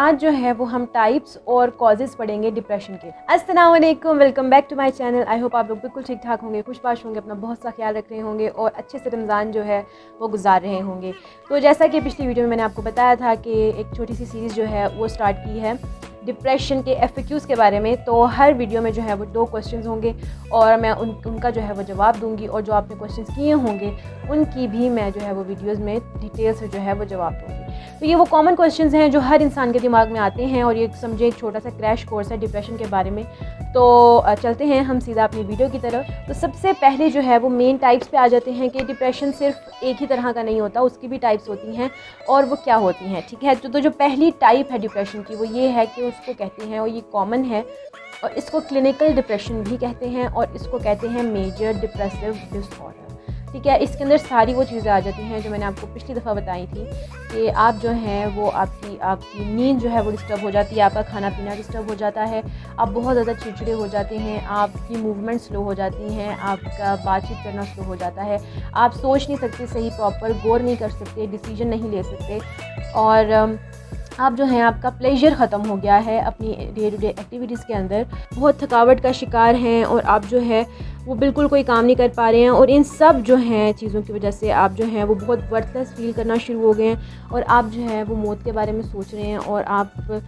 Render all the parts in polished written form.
आज जो है वो हम टाइप्स और कॉजेज़ पढ़ेंगे डिप्रेशन के। अस्सलाम वालेकुम, welcome back to my channel. I hope आप लोग बिल्कुल ठीक ठाक होंगे, खुशबाश होंगे, अपना बहुत सा ख्याल रख रहे होंगे और अच्छे से रमज़ान जो है वो गुजार रहे होंगे। तो जैसा कि पिछली वीडियो में मैंने आपको बताया था कि एक छोटी सी सीरीज़ जो है वो स्टार्ट की है डिप्रेशन के FAQs के बारे में। तो हर वीडियो में जो है वो 2 क्वेश्चंस होंगे और मैं उनका जो है वो जवाब दूंगी, और जो आपने क्वेश्चंस किए होंगे उनकी भी मैं जो है वो वीडियोस में डिटेल से जो है वो जवाब दूंगी। तो ये वो कॉमन क्वेश्चंस हैं जो हर इंसान के दिमाग में आते हैं, और ये समझे एक छोटा सा क्रैश कोर्स है डिप्रेशन के बारे में। तो चलते हैं हम सीधा अपनी वीडियो की तरफ। तो सबसे पहले जो है वो मेन टाइप्स पे आ जाते हैं कि डिप्रेशन सिर्फ एक ही तरह का नहीं होता, उसकी भी टाइप्स होती हैं और वो क्या होती हैं, ठीक है। तो जो पहली टाइप है डिप्रेशन की वो ये है कि उसको कहते हैं, और ये कॉमन है, और इसको क्लिनिकल डिप्रेशन भी कहते हैं, और इसको कहते हैं मेजर डिप्रेसिव डिसऑर्डर, ठीक है। इसके अंदर सारी वो चीज़ें आ जाती हैं जो मैंने आपको पिछली दफ़ा बताई थी कि आप जो हैं वो आपकी नींद जो है वो डिस्टर्ब हो जाती है, आपका खाना पीना डिस्टर्ब हो जाता है, आप बहुत ज़्यादा चिड़चिड़े हो जाते हैं, आपकी मूवमेंट स्लो हो जाती हैं, आपका बातचीत करना स्लो हो जाता है, आप सोच नहीं सकते सही, प्रॉपर गौर नहीं कर सकते, डिसीजन नहीं ले सकते, और आप जो हैं आपका प्लेजर ख़त्म हो गया है अपनी डे टू डे एक्टिविटीज़ के अंदर, बहुत थकावट का शिकार हैं, और आप जो है वो बिल्कुल कोई काम नहीं कर पा रहे हैं, और इन सब जो हैं चीज़ों की वजह से आप जो हैं वो बहुत वर्थलेस फील करना शुरू हो गए हैं, और आप जो है वो मौत के बारे में सोच रहे हैं, और आप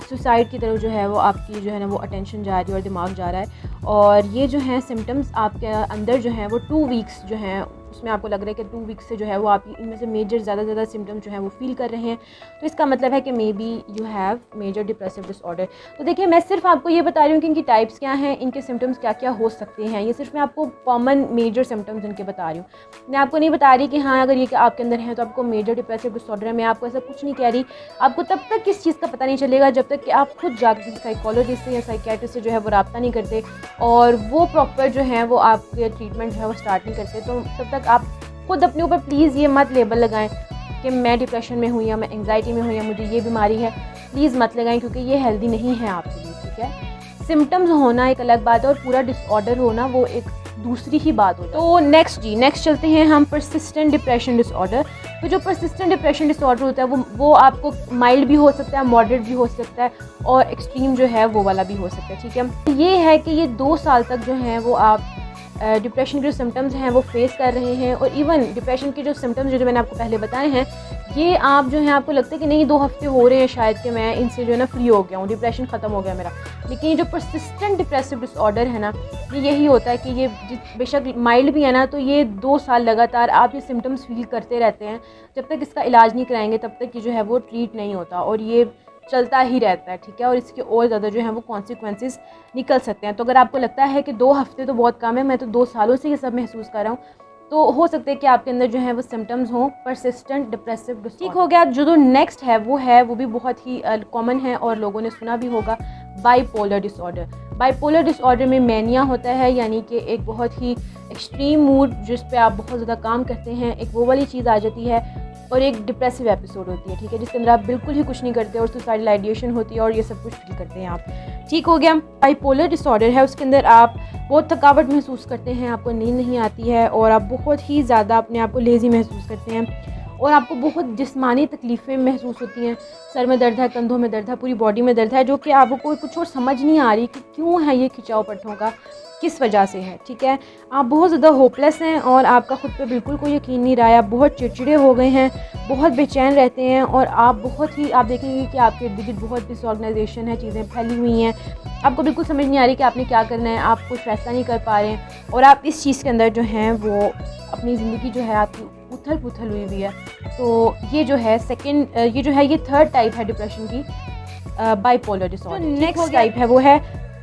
सुसाइड की तरफ जो है वो आपकी जो है ना वो अटेंशन जा रही है और दिमाग जा रहा है। और ये जो है सिम्टम्स आपके अंदर जो है वो 2 वीक्स जो हैं उसमें आपको लग रहा है कि 2 वीक्स से जो है वो आप इनमें से मेजर ज़्यादा सिम्टम्स जो है वो फील कर रहे हैं, तो इसका मतलब है कि maybe you have major depressive disorder. तो देखिए, मैं सिर्फ आपको ये बता रही हूँ कि इनकी टाइप्स क्या हैं, इनके सिम्टम्स क्या क्या हो सकते हैं, ये सिर्फ मैं आपको कॉमन मेजर सिम्टम्स इनके बता रही हूँ। मैं आपको नहीं बता रही कि हाँ अगर ये आपके अंदर है तो आपको मेजर डिप्रेसिव डिसऑर्डर है, मैं आपको ऐसा कुछ नहीं कह रही। आपको तब तक किस चीज़ का पता नहीं चलेगा जब तक कि आप खुद जाकर साइकोलॉजिस्ट से या साइकियाट्रिस्ट से जो है वो रब्ता नहीं करते, और वो प्रॉपर जो है वो आपके ट्रीटमेंट जो है वो स्टार्ट नहीं करते। तो तब तक आप खुद अपने ऊपर प्लीज़ ये मत लेबल लगाएं कि मैं डिप्रेशन में हूँ या मैं एंग्जाइटी में हूँ या मुझे ये बीमारी है, प्लीज़ मत लगाएं, क्योंकि ये हेल्दी नहीं है आपके लिए, ठीक है। सिम्टम्स होना एक अलग बात है और पूरा डिसऑर्डर होना वो एक दूसरी ही बात हो। तो नेक्स्ट चलते हैं हम परसिस्टेंट डिप्रेशन डिसऑर्डर। तो जो परसिस्टेंट डिप्रेशन डिसऑर्डर होता है वो आपको माइल्ड भी हो सकता है, मॉडरेट भी हो सकता है, और एक्सट्रीम जो है वो वाला भी हो सकता है, ठीक है। ये है कि ये 2 साल तक जो है वो आप डिप्रेशन के जो सिम्टम्स हैं वो फेस कर रहे हैं, और इवन डिप्रेशन के जो सिम्टम्स जो मैंने आपको पहले बताए हैं, ये आप जो है आपको लगता है कि नहीं 2 हफ्ते हो रहे हैं शायद कि मैं इनसे जो है ना फ्री हो गया हूँ, डिप्रेशन ख़त्म हो गया मेरा। लेकिन ये जो परसिस्टेंट डिप्रेसिव डिसऑर्डर है ना, ये यही होता है कि ये बेशक माइल्ड भी है ना, तो ये 2 साल लगातार आप ये सिम्टम्स फील करते रहते हैं। जब तक इसका इलाज नहीं कराएंगे तब तक ये जो है वो ट्रीट नहीं होता, और ये चलता ही रहता है, ठीक है। और इसके और ज़्यादा जो है वो कॉन्सिक्वेंसेस निकल सकते हैं। तो अगर आपको लगता है कि 2 हफ्ते तो बहुत कम है, मैं तो 2 सालों से ये सब महसूस कर रहा हूँ, तो हो सकता है कि आपके अंदर जो है वो सिम्टम्स हों परसिस्टेंट डिप्रेसिव डिसऑर्डर, ठीक हो गया। जो नेक्स्ट है वो भी बहुत ही कॉमन है और लोगों ने सुना भी होगा, बाइपोलर डिसऑर्डर। बाइपोलर डिसऑर्डर में मैनिया होता है, यानी कि एक बहुत ही एक्सट्रीम मूड जिस पे आप बहुत ज़्यादा काम करते हैं, एक वो वाली चीज़ आ जाती है, और एक डिप्रेसिव एपिसोड होती है, ठीक है, जिसके अंदर आप बिल्कुल ही कुछ नहीं करते और सुसाइडल आइडिएशन होती है और ये सब कुछ फील करते हैं आप, ठीक हो गया। बाइपोलर डिसऑर्डर है, उसके अंदर आप बहुत थकावट महसूस करते हैं, आपको नींद नहीं आती है, और आप बहुत ही ज़्यादा अपने आप को लेज़ी महसूस करते हैं, और आपको बहुत जिस्मानी तकलीफ़ें महसूस होती हैं, सर में दर्द है, कंधों में दर्द है, पूरी बॉडी में दर्द है, जो कि आपको कुछ और समझ नहीं आ रही कि क्यों है ये खिंचाव पट्टों का, किस वजह से है, ठीक है। आप बहुत ज़्यादा होपलेस हैं और आपका खुद पे बिल्कुल कोई यकीन नहीं रहा है, आप बहुत चिड़चिड़े हो गए हैं, बहुत बेचैन रहते हैं, और आप देखेंगे कि आपके इर्द गिर्द बहुत डिसऑर्गनाइजेशन है, चीज़ें फैली हुई हैं, आपको बिल्कुल समझ नहीं आ रही कि आपने क्या करना है, आप कुछ फैसला नहीं कर पा रहे हैं, और आप इस चीज़ के अंदर जो हैं वो अपनी ज़िंदगी जो है आपकी उथल पुथल हुई हुई है। तो ये जो है ये 3rd टाइप है डिप्रेशन की, बाइपोलर डिसऑर्डर। नेक्स्ट टाइप है वो है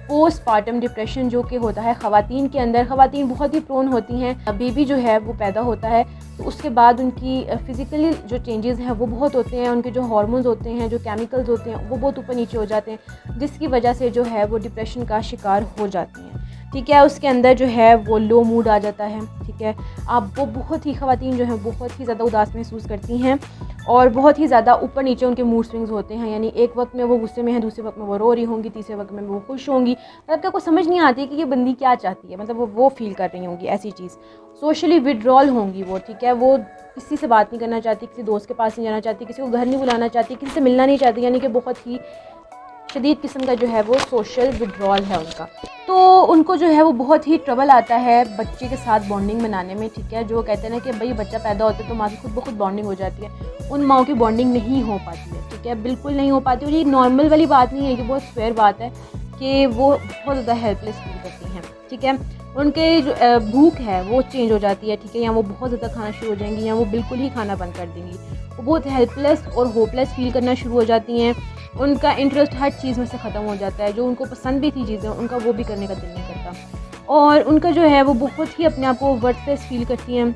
पोस्टपार्टम डिप्रेशन, जो कि होता है ख़वातीन के अंदर। ख़वातीन बहुत ही प्रोन होती हैं, बेबी जो है वो पैदा होता है तो उसके बाद उनकी फ़िज़िकली जो चेंजेस हैं वो बहुत होते हैं, उनके जो हार्मोन्स होते हैं, जो केमिकल्स होते हैं वो बहुत ऊपर नीचे हो जाते हैं, जिसकी वजह से जो है वो डिप्रेशन का शिकार हो जाती हैं, ठीक है। उसके अंदर जो है वो लो मूड आ जाता है, ठीक ठीक है। आप वो बहुत ही ख़वातीन जो हैं बहुत ही ज़्यादा उदास महसूस करती हैं और बहुत ही ज़्यादा ऊपर नीचे उनके मूड स्विंग्स होते हैं, यानी एक वक्त में वो गुस्से में है, दूसरे वक्त में वो रो रही होंगी, तीसरे वक्त में वो खुश होंगी। मतलब आपको समझ नहीं आती कि ये बंदी क्या चाहती है, मतलब वो फील कर रही होंगी ऐसी चीज़। सोशली विड्रॉल होंगी वो, ठीक है, वो किसी से बात नहीं करना चाहती, किसी दोस्त के पास नहीं जाना चाहती, किसी को घर नहीं बुलाना चाहती, किसी से मिलना नहीं चाहती, यानी कि बहुत ही शदीद किस्म का जो है वो सोशल विड्रॉल है उनका। तो उनको जो है वो बहुत ही ट्रबल आता है बच्चे के साथ बॉन्डिंग बनाने में, ठीक है। जो कहते हैं ना कि भाई बच्चा पैदा होता है तो माँ की खुद ब खुद बॉन्डिंग हो जाती है, उन माओं की बॉन्डिंग नहीं हो पाती है, ठीक है, बिल्कुल नहीं हो पाती। और ये नॉर्मल वाली बात नहीं है, ये बहुत फेयर बात है कि वो बहुत ज़्यादा हेल्पलेस फील करती हैं, ठीक है। उनके जो भूख है वो चेंज हो जाती है, ठीक है, या वो बहुत ज़्यादा खाना शुरू हो जाएंगी या वो बिल्कुल ही खाना बंद कर देंगी। वो बहुत हेल्पलेस और होपलेस फील करना शुरू हो जाती हैं। उनका इंटरेस्ट हर चीज़ में से ख़त्म हो जाता है, जो उनको पसंद भी थी चीज़ें उनका वो भी करने का दिल नहीं करता। और उनका जो है वो बहुत ही अपने आप को वर्थलेस फील करती हैं,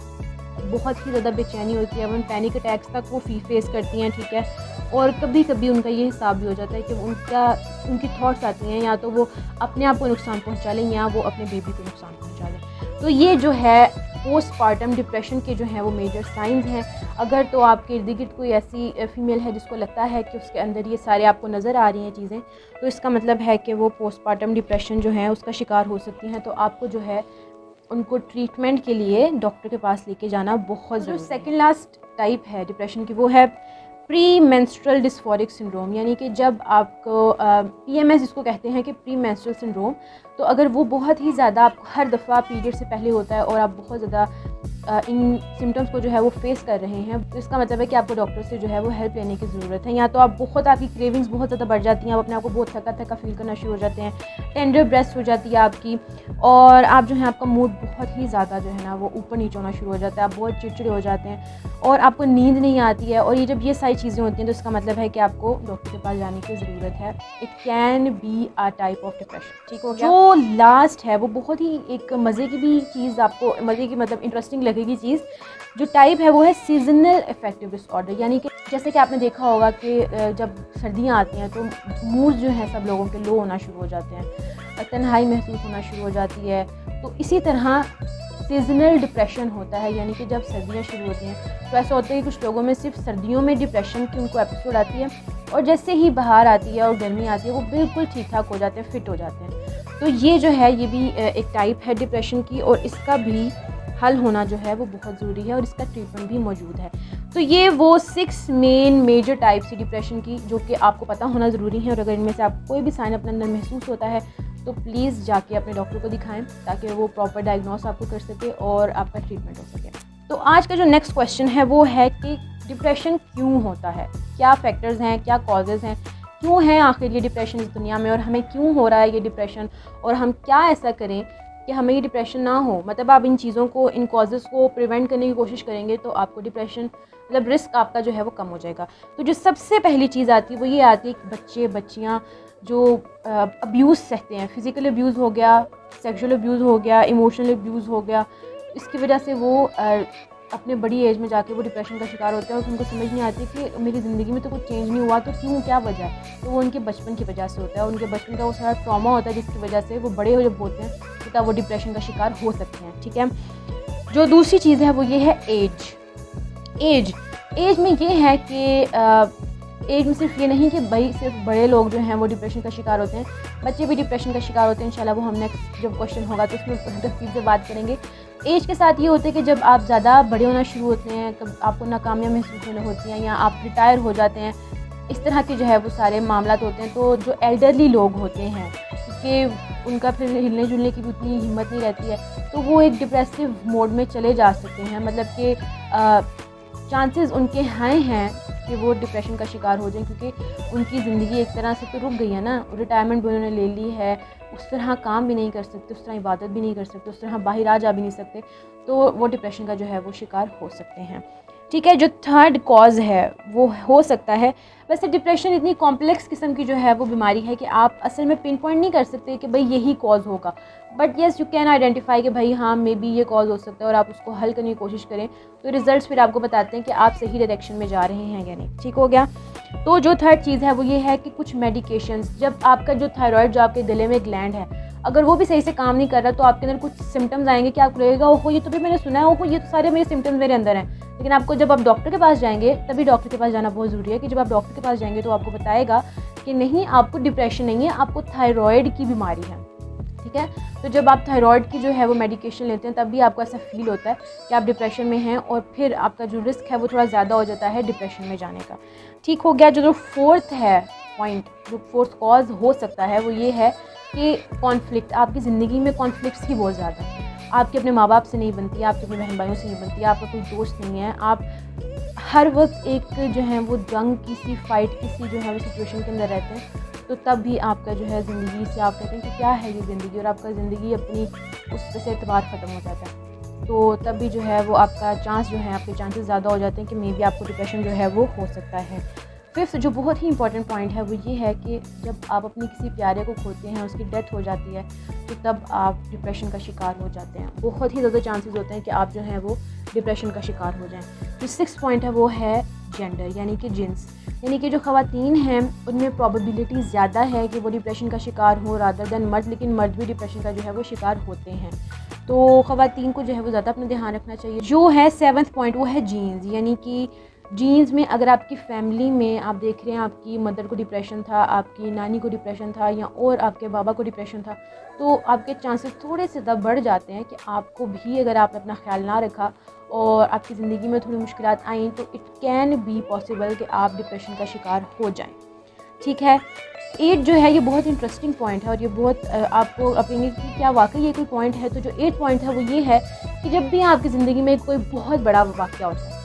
बहुत ही ज़्यादा बेचैनी होती है, वो पैनिक अटैक्स तक वो फेस करती हैं, ठीक है। और कभी कभी उनका ये हिसाब भी हो जाता है कि उनकी थॉट्स आती हैं या तो वो अपने आप को नुकसान पहुंचा लें या वो अपने बेबी को नुकसान पहुंचा लें। तो ये जो है पोस्टपार्टम डिप्रेशन के जो हैं वो मेजर साइंस हैं। अगर तो आपके इर्द गिर्द कोई ऐसी फीमेल है जिसको लगता है कि उसके अंदर ये सारे आपको नज़र आ रही हैं चीज़ें, तो इसका मतलब है कि वो पोस्टपार्टम डिप्रेशन जो है उसका शिकार हो सकती हैं। तो आपको जो है उनको ट्रीटमेंट के लिए डॉक्टर के पास लेके जाना बहुत ज़रूरी है। सेकेंड लास्ट टाइप है डिप्रेशन की, वो है प्री मेंस्ट्रुअल डिस्फोरिक सिंड्रोम, यानी कि जब आपको PMS जिसको कहते हैं कि प्री मेंस्ट्रुअल सिंड्रोम, तो अगर वो बहुत ही ज़्यादा आपको हर दफ़ा पीरियड से पहले होता है और आप बहुत ज़्यादा इन सिम्टम्स को जो है वो फेस कर रहे हैं, तो इसका मतलब है कि आपको डॉक्टर से जो है वो हेल्प लेने की ज़रूरत है। या तो आपकी क्रेविंग्स बहुत ज़्यादा बढ़ जाती हैं, आप अपने आप को बहुत थका थका फील करना शुरू हो जाते हैं, टेंडर ब्रेस्ट हो जाती है आपकी, और आप जो है आपका मूड बहुत ही ज़्यादा जो है ना वो ऊपर नीचे होना शुरू हो जाता है, आप बहुत चिड़चिड़े हो जाते हैं और आपको नींद नहीं आती है। और ये जब ये सारी चीज़ें होती हैं तो इसका मतलब है कि आपको डॉक्टर के पास जाने की ज़रूरत है। It can be a type of depression, ठीक हो गया। जो लास्ट है वो बहुत ही एक मज़े की भी चीज़, आपको मज़े की मतलब इंटरेस्टिंग लगेगी चीज़। जो टाइप है वो है सीजनल अफेक्टिव डिसऑर्डर, यानी कि जैसे कि आपने देखा होगा कि जब सर्दियाँ आती हैं तो मूड जो है सब लोगों के लो होना शुरू हो जाते हैं, तन्हाई महसूस होना शुरू हो जाती है। तो इसी तरह सीजनल डिप्रेशन होता है, यानी कि जब सर्दियाँ शुरू होती हैं तो ऐसा होता है कि कुछ लोगों में सिर्फ सर्दियों में डिप्रेशन की उनको एपिसोड आती है और जैसे ही बाहर आती है और गर्मी आती है वो बिल्कुल ठीक ठाक हो जाते हैं, फिट हो जाते हैं। तो ये जो है ये भी एक टाइप है डिप्रेशन की और इसका भी हल होना जो है वो बहुत ज़रूरी है और इसका ट्रीटमेंट भी मौजूद है। तो ये वो 6 मेन मेजर टाइप्स है डिप्रेशन की जो कि आपको पता होना ज़रूरी है। और अगर इनमें से आपको कोई भी साइन अपने अंदर महसूस होता है तो प्लीज़ जाके अपने डॉक्टर को दिखाएं ताकि वो प्रॉपर डायग्नोस आपको कर सके और आपका ट्रीटमेंट हो सके। तो आज का जो नेक्स्ट क्वेश्चन है वो है कि डिप्रेशन क्यों होता है, क्या फैक्टर्स हैं, क्या कॉजेज़ हैं, क्यों है आखिर ये डिप्रेशन इस दुनिया में और हमें क्यों हो रहा है ये डिप्रेशन, और हम क्या ऐसा करें कि हमें ये डिप्रेशन ना हो। मतलब आप इन चीज़ों को, इन कॉजेज़ को प्रिवेंट करने की कोशिश करेंगे तो आपको डिप्रेशन मतलब रिस्क आपका जो है वो कम हो जाएगा। तो जो सबसे पहली चीज़ आती है वो ये आती है कि बच्चे बच्चियाँ जो अब्यूज़ सहते हैं, फ़िज़िकल अब्यूज़ हो गया, सेक्सुअल अब्यूज़ हो गया, इमोशनल अब्यूज़ हो गया, इसकी वजह से वो अपने बड़ी एज में जाके वो डिप्रेशन का शिकार होते हैं और उनको समझ नहीं आती कि मेरी ज़िंदगी में तो कुछ चेंज नहीं हुआ तो क्यों, क्या वजह है। तो वो उनके बचपन की वजह से होता है, उनके बचपन का वो सारा ट्रॉमा होता है जिसकी वजह से वो बड़े जब होते हैं तो तब वो डिप्रेशन का शिकार हो सकते हैं, ठीक है। जो दूसरी चीज़ है वो ये है एज में ये है कि एज में सिर्फ ये नहीं कि भाई सिर्फ बड़े लोग जो हैं वो डिप्रेशन का शिकार होते हैं, बच्चे भी डिप्रेशन का शिकार होते हैं। इंशाल्लाह वो हम नेक्स्ट जब क्वेश्चन होगा तो उसमें तफसील से बात करेंगे। एज के साथ ये होता है कि जब आप ज़्यादा बड़े होना शुरू होते हैं, कब आपको नाकामियाँ महसूस होने होती हैं या आप रिटायर हो जाते हैं, इस तरह के जो है वो सारे मामला होते हैं। तो जो एल्डरली लोग होते हैं कि उनका फिर हिलने जुलने की भी उतनी हिम्मत नहीं रहती है, तो वो एक डिप्रेसिव मोड में चले जा सकते हैं। मतलब कि चांसेस उनके हैं कि वो डिप्रेशन का शिकार हो जाएं, क्योंकि उनकी ज़िंदगी एक तरह से तो रुक गई है ना, रिटायरमेंट भी उन्होंने ले ली है, उस तरह काम भी नहीं कर सकते, उस तरह इबादत भी नहीं कर सकते, उस तरह बाहर आ जा भी नहीं सकते, तो वो डिप्रेशन का जो है वो शिकार हो सकते हैं, ठीक है। जो थर्ड कॉज है वो हो सकता है, वैसे डिप्रेशन इतनी कॉम्प्लेक्स किस्म की जो है वो बीमारी है कि आप असल में पिन पॉइंट नहीं कर सकते कि भाई यही कॉज होगा, but yes you can identify कि भाई हाँ मे बी ये कॉज हो सकता है और आप उसको हल करने की कोशिश करें तो रिजल्ट्स फिर आपको बताते हैं कि आप सही डायरेक्शन में जा रहे हैं या नहीं, ठीक हो गया। तो जो थर्ड चीज़ है वो ये है कि कुछ मेडिकेशंस, जब आपका जो थायराइड, जो आपके गले में ग्लैंड है, अगर वो भी सही से काम नहीं कर रहा तो आपके अंदर कुछ सिम्टम्स आएंगे कि आपको लगेगा ओहो ये तो भी मैंने सुना है, ओहो ये तो सारे मेरे सिम्टम्स मेरे अंदर हैं। लेकिन आपको जब आप डॉक्टर के पास जाएंगे, तभी डॉक्टर के पास जाना बहुत ज़रूरी है कि जब आप डॉक्टर के पास जाएंगे तो आपको बताएगा कि नहीं आपको डिप्रेशन नहीं है, आपको थायराइड की बीमारी है, ठीक है। तो जब आप थायराइड की जो है वो मेडिकेशन लेते हैं तब भी आपको ऐसा फील होता है कि आप डिप्रेशन में हैं, और फिर आपका जो रिस्क है वो थोड़ा ज़्यादा हो जाता है डिप्रेशन में जाने का। ठीक हो गया। जो फोर्थ है पॉइंट, जो फोर्थ कॉज हो सकता है वो ये है कि कॉन्फ्लिक्ट। आपकी ज़िंदगी में कॉन्फ्लिक्ट्स ही बहुत ज़्यादा है। आपके अपने माँ बाप से नहीं बनती, आपके अपने बहन भाइयों से नहीं बनती, आपका कोई दोस्त नहीं है, आप हर वक्त एक जो है वो जंग, किसी फाइट, किसी जो है वो सिचुएशन के अंदर रहते हैं। तो तब भी आपका जो है ज़िंदगी से आप कहते हैं कि क्या है ये ज़िंदगी, और आपका ज़िंदगी अपनी उस से एतबार ख़त्म हो जाता है। तो तब भी जो है वो आपका चांस जो है, आपके चांसेस ज़्यादा हो जाते हैं कि मे बी आपको डिप्रेशन जो है वो हो सकता है। फिफ्थ जो बहुत ही इंपॉर्टेंट पॉइंट है वो ये है कि जब आप अपनी किसी प्यारे को खोते हैं, उसकी डेथ हो जाती है, तो तब आप डिप्रेशन का शिकार हो जाते हैं। बहुत ही ज़्यादा चांसेस होते हैं कि आप जो है वो डिप्रेशन का शिकार हो जाएं। जो सिक्स्थ पॉइंट है वो है जेंडर, यानी कि जिन्स, यानी कि जो ख़वातीन हैं उनमें प्रोबेबिलिटी ज़्यादा है कि वो डिप्रेशन का शिकार हो रादर दैन मर्द, लेकिन मर्द भी डिप्रेशन का जो है वो शिकार होते हैं। तो ख़वातीन को जो है वो ज़्यादा अपना ध्यान रखना चाहिए। जो है सेवन्थ पॉइंट वो है जीन्स, यानी कि जीन्स में अगर आपकी फैमिली में आप देख रहे हैं आपकी मदर को डिप्रेशन था, आपकी नानी को डिप्रेशन था, या और आपके बाबा को डिप्रेशन था, तो आपके चांसेस थोड़े से ज़्यादा बढ़ जाते हैं कि आपको भी, अगर आपने अपना ख्याल ना रखा और आपकी ज़िंदगी में थोड़ी मुश्किलात आई, तो इट कैन बी पॉसिबल कि आप डिप्रेशन का शिकार हो जाएं। ठीक है। 8 जो है ये बहुत इंटरेस्टिंग पॉइंट है, और ये बहुत आपको अपनी कि क्या वाकई ये कोई पॉइंट है। तो जो 8 पॉइंट है वो ये है कि जब भी आपकी ज़िंदगी में कोई बहुत बड़ा वाक़या होता है,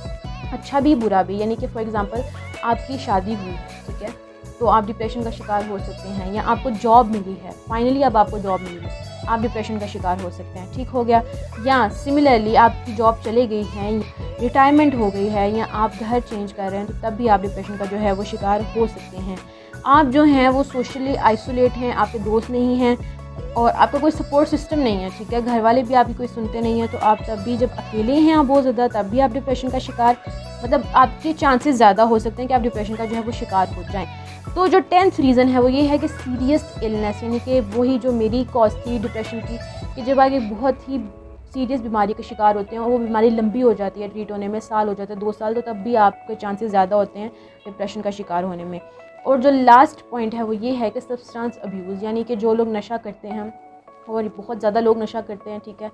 अच्छा भी बुरा भी, यानी कि फॉर एग्ज़ाम्पल आपकी शादी हुई, ठीक है, तो आप डिप्रेशन का शिकार हो सकते हैं, या आपको जॉब मिली है, फाइनली अब आपको जॉब मिली है, आप डिप्रेशन का शिकार हो सकते हैं। ठीक हो गया। या सिमिलरली आपकी जॉब चले गई है, रिटायरमेंट हो गई है, या आप घर चेंज कर रहे हैं, तो तब भी आप डिप्रेशन का जो है वो शिकार हो सकते हैं। आप जो हैं वो सोशली आइसोलेट हैं, आपके दोस्त नहीं हैं और आपका कोई सपोर्ट सिस्टम नहीं है, ठीक है, घर वाले भी आपकी कोई सुनते नहीं हैं, तो आप तब भी जब अकेले हैं आप बहुत ज़्यादा, तब भी आप डिप्रेशन का शिकार, मतलब आपके चांसेस ज़्यादा हो सकते हैं कि आप डिप्रेशन का जो है वो शिकार हो जाएं। तो जो 10th रीज़न है वो ये है कि सीरियस इलनेस, यानी कि वही जो मेरी कॉज थी डिप्रेशन की, कि जब आप एक बहुत ही सीरियस बीमारी का शिकार होते हैं और वो बीमारी लंबी हो जाती है, ट्रीट होने में साल हो जाता है, 2 साल, तो तब भी आपके चांसेस ज़्यादा होते हैं डिप्रेशन का शिकार होने में। और जो लास्ट पॉइंट है वो ये है कि सब्सटेंस अब्यूज़, यानी कि जो लोग नशा करते हैं, और बहुत ज़्यादा लोग नशा करते हैं, ठीक है,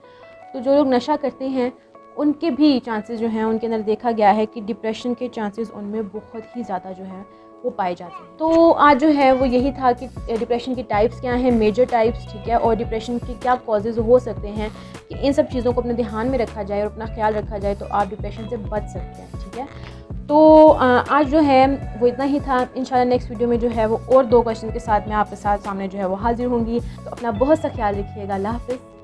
तो जो लोग नशा करते हैं उनके भी चांसेस जो हैं, उनके अंदर देखा गया है कि डिप्रेशन के चांसेस उनमें बहुत ही ज़्यादा जो है वो पाए जाते हैं। तो आज जो है वो यही था कि डिप्रेशन की टाइप्स क्या हैं, मेजर टाइप्स, ठीक है, और डिप्रेशन के क्या कॉजेज़ हो सकते हैं, कि इन सब चीज़ों को अपने ध्यान में रखा जाए और अपना ख्याल रखा जाए तो आप डिप्रेशन से बच सकते हैं। ठीक है। तो आज जो है वो इतना ही था। इंशाल्लाह नेक्स्ट वीडियो में जो है वो और 2 क्वेश्चन के साथ मैं आपके साथ सामने जो है वो हाजिर होंगी। तो अपना बहुत सा ख्याल रखिएगा। अल्लाह हाफ़िज़।